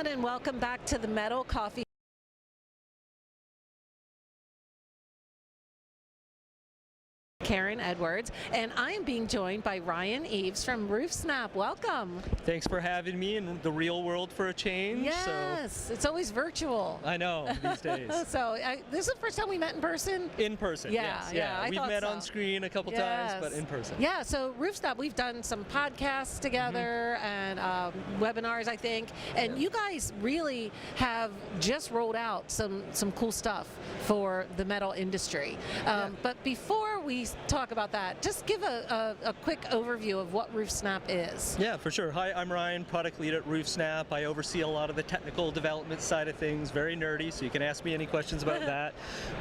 everyone, and welcome back to the Metal Coffee. Karen Edwards, and I am being joined by Ryan Eves from RoofSnap. Welcome. Thanks for having me in the real world for a change. Yes, it's always virtual. I know, these days. So this is the first time we met in person? In person, yes. Yeah, We've met on screen a couple times, but in person. Yeah, so RoofSnap, we've done some podcasts together and webinars, I think, and you guys really have just rolled out some cool stuff for the metal industry. But before we talk about that, just give a quick overview of what RoofSnap is. Yeah, for sure. Hi, I'm Ryan, product lead at RoofSnap. I oversee a lot of the technical development side of things, very nerdy, so you can ask me any questions about that.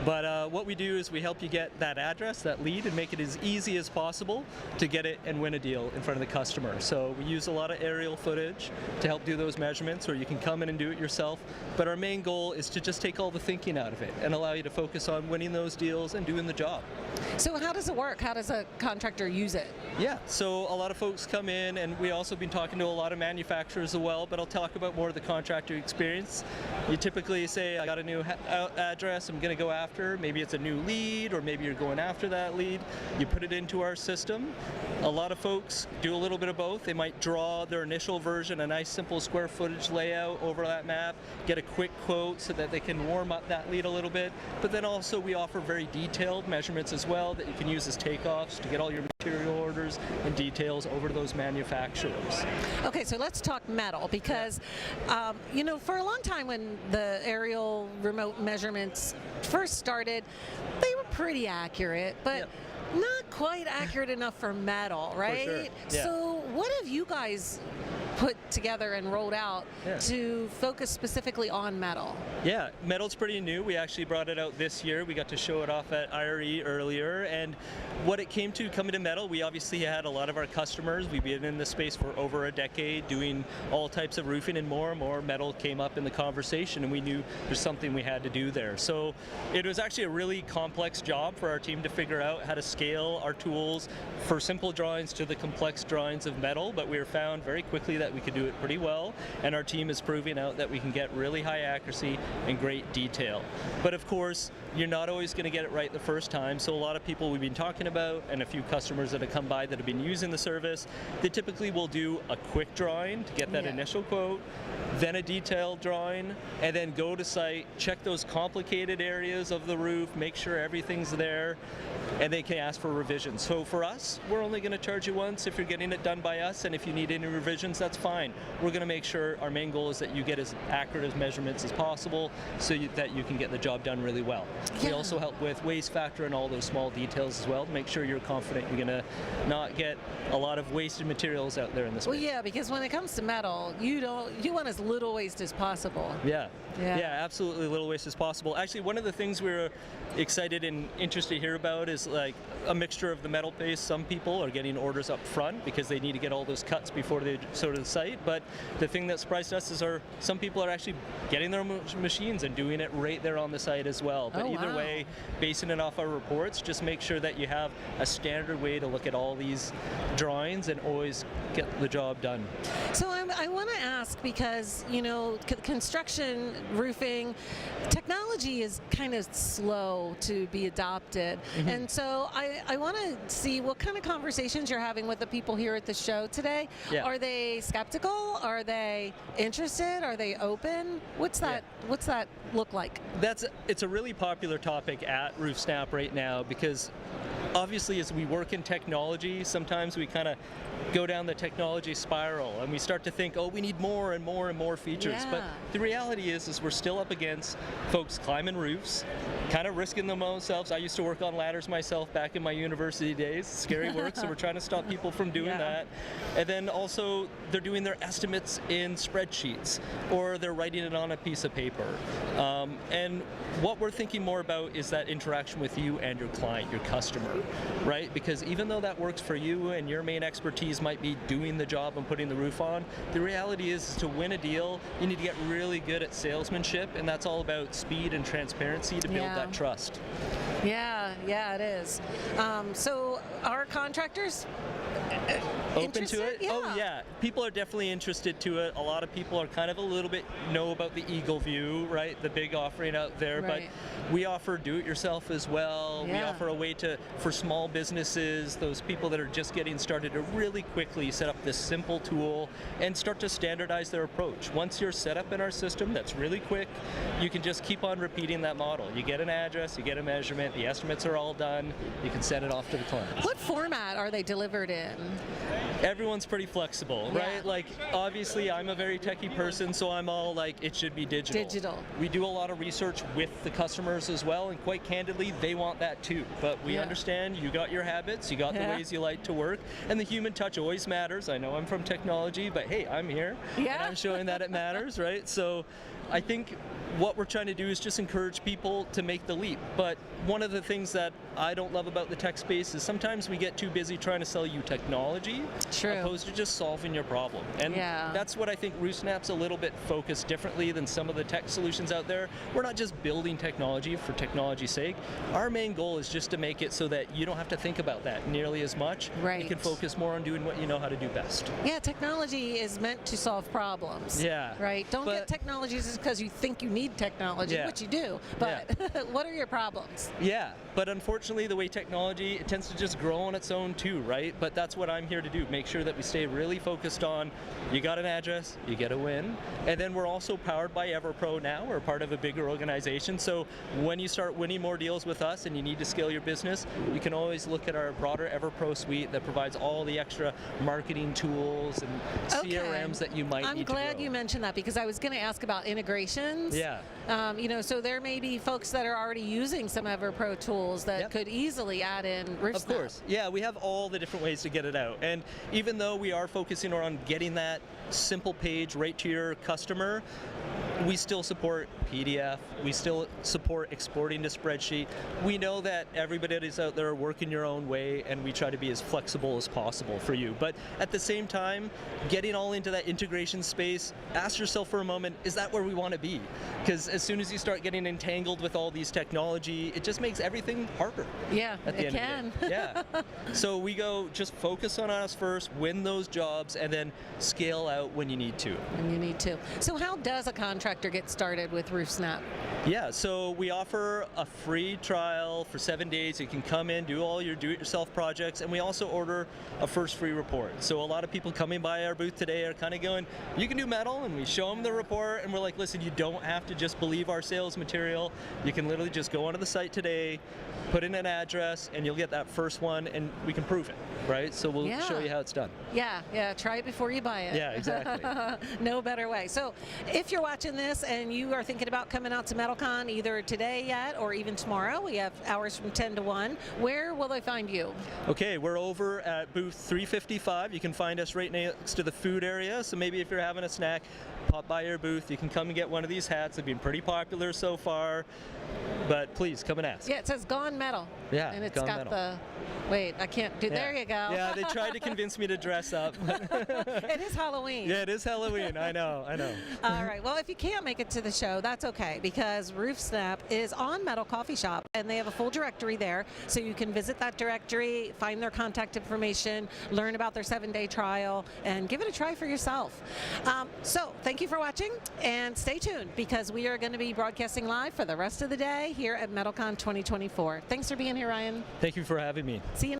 But what we do is we help you get that address, that lead, and make it as easy as possible to get it and win a deal in front of the customer. So we use a lot of aerial footage to help do those measurements, or you can come in and do it yourself. But our main goal is to just take all the thinking out of it and allow you to focus on winning those deals and doing the job. So how does it work? How does a contractor use it? Yeah, so a lot of folks come in, and we also been talking to a lot of manufacturers as well, but I'll talk about more of the contractor experience. You typically say, I got a new address I'm going to go after. Maybe it's a new lead, or maybe you're going after that lead. You put it into our system. A lot of folks do a little bit of both. They might draw their initial version, a nice simple square footage layout over that map, get a quick quote so that they can warm up that lead a little bit. But then also we offer very detailed measurements as well that you can use as takeoffs to get all your material orders and details over to those manufacturers. Okay, so let's talk metal, because you know, for a long time when the aerial remote measurements first started, they were pretty accurate, but not quite accurate enough for metal, right? For sure. Yeah. So what have you guys put together and rolled out to focus specifically on metal? Yeah, metal's pretty new. We actually brought it out this year. We got to show it off at IRE earlier, and what it came to coming to metal, we obviously had a lot of our customers. We've been in the space for over a decade doing all types of roofing, and more metal came up in the conversation, and we knew there's something we had to do there. So it was actually a really complex job for our team to figure out how to scale our tools for simple drawings to the complex drawings of metal, but we found very quickly that we could do it pretty well, and our team is proving out that we can get really high accuracy and great detail. But of course, you're not always going to get it right the first time, so a lot of people we've been talking about, and a few customers that have come by that have been using the service, they typically will do a quick drawing to get that initial quote, then a detailed drawing, and then go to site, check those complicated areas of the roof, make sure everything's there, and they can ask for revisions. So for us, we're only going to charge you once if you're getting it done by us, and if you need any revisions, that's fine. We're going to make sure our main goal is that you get as accurate as measurements as possible so that you can get the job done really well. We also help with waste factor and all those small details as well to make sure you're confident you're going to not get a lot of wasted materials out there in the space. Well, yeah, because when it comes to metal, you want as little waste as possible. Yeah, absolutely little waste as possible. Actually, one of the things we're excited and interested to hear about is like a mixture of the metal base. Some people are getting orders up front because they need to get all those cuts before they sort of the site, but the thing that surprised us is some people are actually getting their machines and doing it right there on the site as well. But either way, basing it off our reports, just make sure that you have a standard way to look at all these drawings and always get the job done. So I want to ask, because you know, construction, roofing, technology is kind of slow to be adopted, and so I want to see what kind of conversations you're having with the people here at the show today. Are they skeptical? Are they interested? Are they open? What's that look like? It's a really popular topic at RoofSnap right now, because obviously as we work in technology, sometimes we kind of go down the technology spiral and we start to think, oh, we need more and more and more features. But the reality is we're still up against folks climbing roofs, kind of risking them themselves. I used to work on ladders myself back in my university days. Scary work, so we're trying to stop people from doing that. And then also they're doing their estimates in spreadsheets, or they're writing it on a piece of paper. And what we're thinking more about is that interaction with you and your client, your customer, right? Because even though that works for you and your main expertise might be doing the job and putting the roof on, the reality is to win a deal, you need to get really good at salesmanship, and that's all about speed and transparency to build that trust. Yeah, it is. So our contractors, Open interested? to it? Yeah. Oh yeah, people are definitely interested to it. A lot of people are kind of a little bit know about the Eagle View, right? The big offering out there, Right. but we offer do-it-yourself as well. We Yeah. offer a way for small businesses, those people that are just getting started, to really quickly set up this simple tool and start to standardize their approach. Once you're set up in our system, that's really quick. You can just keep on repeating that model. You get an address, you get a measurement, the estimates are all done. You can send it off to the client. What format are they delivered in? Everyone's pretty flexible, Yeah. right? Like, obviously, I'm a very techie person, so I'm all like, it should be digital. Digital. We do a lot of research with the customers as well, and quite candidly, they want that too. But we Yeah. understand you got your habits, you got the Yeah. ways you like to work, and the human touch always matters. I know I'm from technology, but hey, I'm here, and Yeah. I'm showing that it matters, right? So I think what we're trying to do is just encourage people to make the leap. But one of the things that I don't love about the tech space is sometimes we get too busy trying to sell you technology True. opposed to just solving your problem. And Yeah. that's what I think RoofSnap's a little bit focused differently than some of the tech solutions out there. We're not just building technology for technology's sake. Our main goal is just to make it so that you don't have to think about that nearly as much. Right. You can focus more on doing what you know how to do best. Yeah, technology is meant to solve problems. Yeah. Right? Don't get But- technology just because you think you need technology, Yeah. which you do. But what are your problems? Yeah, but unfortunately the way technology, it tends to just grow on its own too, right? But that's what I'm here to do, make sure that we stay really focused on, you got an address, you get a win. And then we're also powered by EverPro now, we're part of a bigger organization. So when you start winning more deals with us and you need to scale your business, you can always look at our broader EverPro suite that provides all the extra marketing tools and CRMs that you might I'm need glad to grow. you mentioned that because I was going to ask about integrations. Yeah. So there may be folks that are already using some EverPro tools that Yep. could easily add in RoofSnap. Of course, yeah, we have all the different ways to get it out. And even though we are focusing on getting that simple page right to your customer, we still support PDF, we still support exporting to spreadsheet. We know that everybody is out there working your own way, and we try to be as flexible as possible for you. But at the same time, getting all into that integration space, ask yourself for a moment, is that where we want to be? Because as soon as you start getting entangled with all these technology, it just makes everything harder. Yeah, At the it end can. of the day. Yeah. So we go, just focus on us first, win those jobs, and then scale out when you need to. And you need to. So how does a contractor get started with RoofSnap? Yeah, so we offer a free trial for 7 days. You can come in, do all your do-it-yourself projects, and we also order a first free report. So a lot of people coming by our booth today are kind of going, you can do metal, and we show them the report, and we're like, listen, you don't have to just believe our sales material. You can literally just go onto the site today, put in an address, and you'll get that first one, and we can prove it, right? So we'll Yeah. show you how it's done. Yeah, try it before you buy it. Yeah, exactly. No better way. So if you're watching this and you are thinking about coming out to METALCON either today yet or even tomorrow, we have hours from 10 to 1, where will they find you? Okay, we're over at booth 355. You can find us right next to the food area. So maybe if you're having a snack, pop by your booth. You can come and get one of these hats. They've been pretty popular so far. But please, come and ask. Yeah, it says Gone Metal. Yeah, And it's Gone got Metal. the, wait, I can't do, there Yeah. you go. Yeah, they tried to convince me to dress up. It is Halloween. Yeah, it is Halloween. I know. All right. Well, if you can't make it to the show, that's okay because RoofSnap is on Metal Coffee Shop and they have a full directory there. So you can visit that directory, find their contact information, learn about their 7-day trial, and give it a try for yourself. So thank you for watching and stay tuned because we are going to be broadcasting live for the rest of the day here at METALCON 2024. Thanks for being here, Ryan. Thank you for having me. See you.